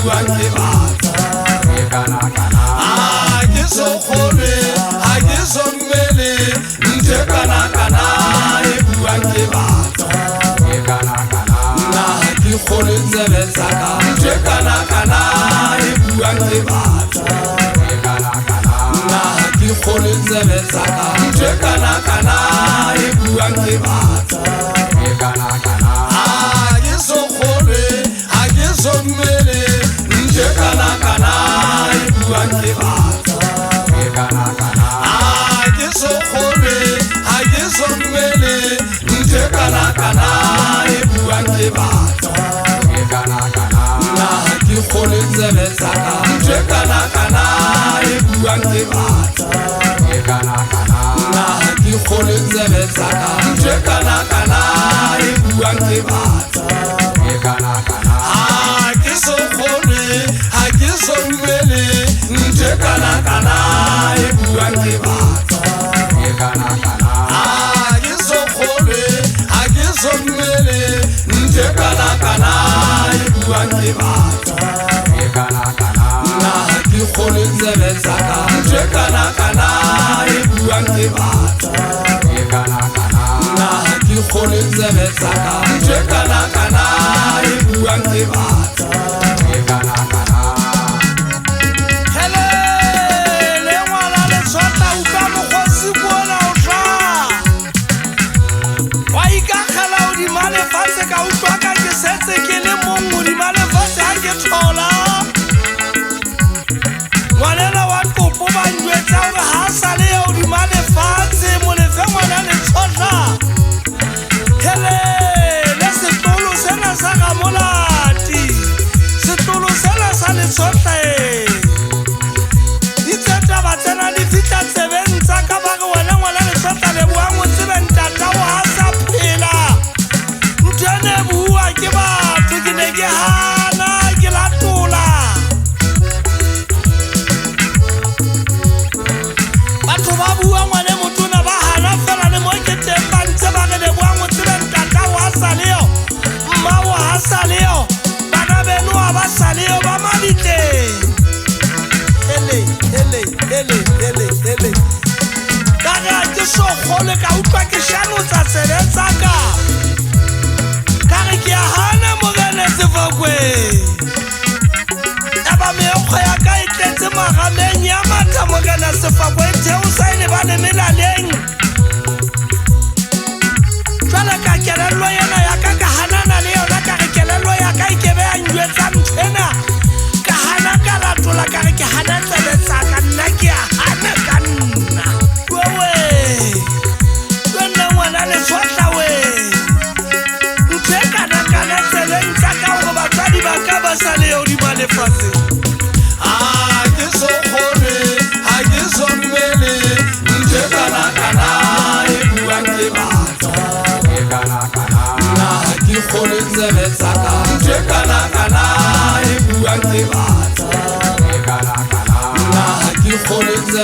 buang ke batho ke so kgone ha ke so mmele ntho kana e buang ke batho nna ha ke kgone tsebe tsa ka ntho kana e buang ke batho nna ha ke kgone tsebe tsa ka ntho kana e buang ke batho ke so kgone ha ke so mmele ntho kana e buang ke batho ke so kgone ha ke so mmele ntho kana e buang ke batho nna ha ke kgone tsebe tsa ka ntho kana e buang ke batho nna ha ke kgone tsebe tsa ka ntho kana e buang ke batho ke so kgone ha ke so mmele ntho kana e buang ke batho ke so kgone ha ke so mmele ntho kana e buang ke batho nna ha ke kgone tsebe tsa ka ntho kana e buang ke batho nna ha ke kgone tsebe tsa ka ntho kana e buang ke batho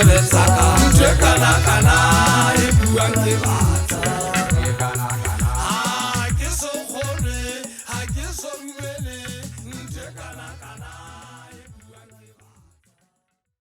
Let's